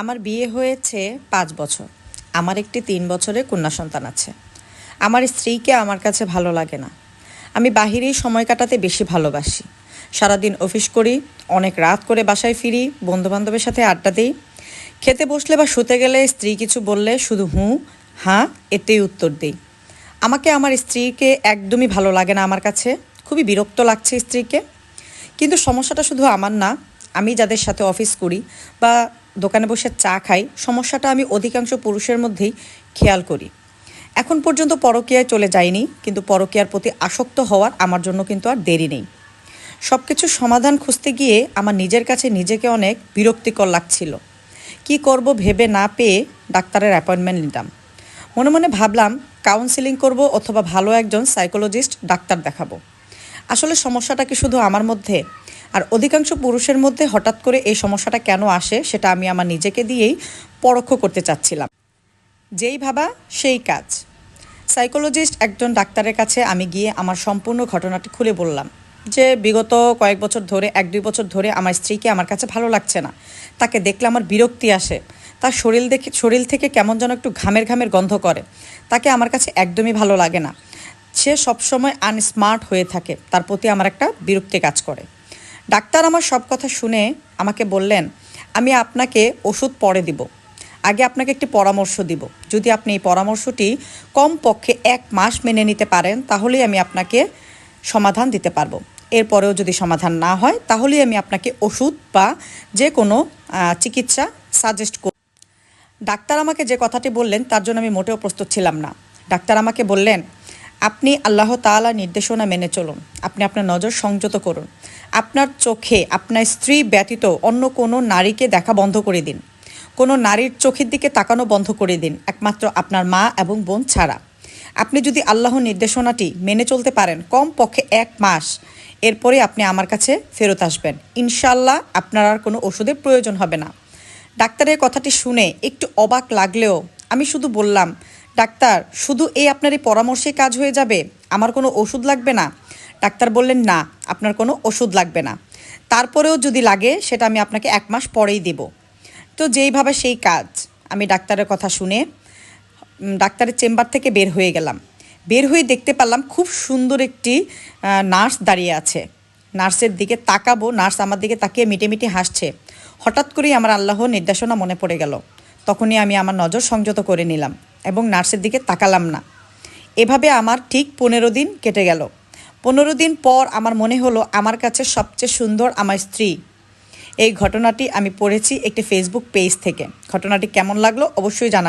আমার বিয়ে হয়েছে ৫ বছর। আমার একটি ৩ বছরের কন্যা সন্তান আছে। আমার স্ত্রীকে আমার কাছে ভালো লাগে না। আমি বাহিরেই সময় কাটাতে বেশি ভালোবাসি। সারাদিন অফিস করি, অনেক রাত করে বাসায় ফিরি, বন্ধুবান্ধবের সাথে আড্ডা দিই। খেতে বসলে বা শুতে গেলে স্ত্রী কিছু বললে শুধু হুঁ, হাঁ এতেই উত্তর দিই। আমাকে আমার স্ত্রীকে একদমই ভালো লাগে না আমার কাছে। খুবই বিরক্ত লাগছে স্ত্রীকে। কিন্তু সমস্যাটা শুধু আমার না, আমি যাদের সাথে অফিস করি বা দোকানে বসে চা খাই, সমস্যাটা আমি অধিকাংশ পুরুষের মধ্যেই খেয়াল করি। এখন পর্যন্ত পরকীয়ায় চলে যাইনি, কিন্তু পরকীয়ার প্রতি আসক্ত হওয়ার আমার জন্য কিন্তু আর দেরি নেই। সব কিছুর সমাধান খুঁজতে গিয়ে আমার নিজের কাছে নিজেকে অনেক বিরক্তিকর লাগছিল। কি করব ভেবে না পেয়ে ডাক্তারের অ্যাপয়েন্টমেন্ট নিলাম। মনে মনে ভাবলাম কাউন্সেলিং করব অথবা ভালো একজন সাইকোলজিস্ট ডাক্তার দেখাবো। আসলে সমস্যাটা কি শুধু আমার মধ্যে? আর অধিকাংশ পুরুষের মধ্যে হঠাৎ করে এই সমস্যাটা কেন আসে সেটা আমি আমার নিজেকে দিয়েই পরখ করতে চাচ্ছিলাম। যেই ভাবা সেই কাজ। সাইকোলজিস্ট একজন ডাক্তারের কাছে আমি গিয়ে আমার সম্পূর্ণ ঘটনাটি খুলে বললাম যে বিগত কয়েক বছর ধরে ১-২ বছর ধরে আমার স্ত্রীকে আমার কাছে ভালো লাগছে না। তাকে দেখলে আমার বিরক্তি আসে। তার শরীর থেকে কেমন যেন একটু ঘামের ঘামের গন্ধ করে। তাকে আমার কাছে একদমই ভালো লাগে না। সে সবসময় আনস্মার্ট হয়ে থাকে, তার প্রতি আমার একটা বিরক্তি কাজ করে। ডাক্তার আমার সব কথা শুনে আমাকে বললেন, আমি আপনাকে ওষুধ পরে দিব, আগে আপনাকে একটি পরামর্শ দিব। যদি আপনি এই পরামর্শটি কমপক্ষে ১ মাস মেনে নিতে পারেন তাহলেই আমি আপনাকে সমাধান দিতে পারবো। এরপরেও যদি সমাধান না হয় তাহলেই আমি আপনাকে ওষুধ বা যে কোনো চিকিৎসা সাজেস্ট করব। ডাক্তার আমাকে যে কথাটি বললেন তার জন্য আমি মোটেও প্রস্তুত ছিলাম না। ডাক্তার আমাকে বললেন, আপনি আল্লাহ তাআলার নির্দেশনা মেনে চলুন, আপনি আপনার নজর সংযত করুন, আপনার চোখে আপনার স্ত্রী ব্যতীত অন্য কোনো নারীকে দেখা বন্ধ করে দিন, কোনো নারীর চোখের দিকে তাকানো বন্ধ করে দিন, একমাত্র আপনার মা এবং বোন ছাড়া। আপনি যদি আল্লাহর নির্দেশনাটি মেনে চলতে পারেন কমপক্ষে ১ মাস, এরপরে আপনি আমার কাছে ফেরত আসবেন। ইনশাআল্লাহ আপনার আর কোনো ওষুধের প্রয়োজন হবে না। ডাক্তারের কথাটি শুনে একটু অবাক লাগলেও আমি শুধু বললাম, ডাক্তার শুধু আপনার এই পরামর্শে কাজ হয়ে যাবে, আমার কোনো ওষুধ লাগবে না? ডাক্তার বললেন, না, আপনার কোনো ওষুধ লাগবে না। তারপরেও যদি লাগে সেটা আমি আপনাকে ১ মাস পরেই দেব। তো যেইভাবে সেই কাজ। আমি ডাক্তারের কথা শুনে ডাক্তারের চেম্বার থেকে বের হয়ে গেলাম। বের হয়ে দেখতে পেলাম খুব সুন্দর একটি নার্স দাঁড়িয়ে আছে। নার্সের দিকে তাকাবো, নার্স আমার দিকে তাকিয়ে মিটে মিটে হাসছে। হঠাৎ করেই আমার আল্লাহর নির্দেশনা মনে পড়ে গেল। তখনই আমি আমার নজর সংযত করে নিলাম এবং নার্সের দিকে তাকালাম না। এভাবে আমার ঠিক ১৫ দিন কেটে গেল। ১৫ দিন পর আমার মনে হলো আমার কাছে সবচেয়ে সুন্দর আমার স্ত্রী। এই ঘটনাটি আমি পড়েছি একটি ফেসবুক পেজ থেকে। ঘটনাটি কেমন লাগলো অবশ্যই জানাবেন।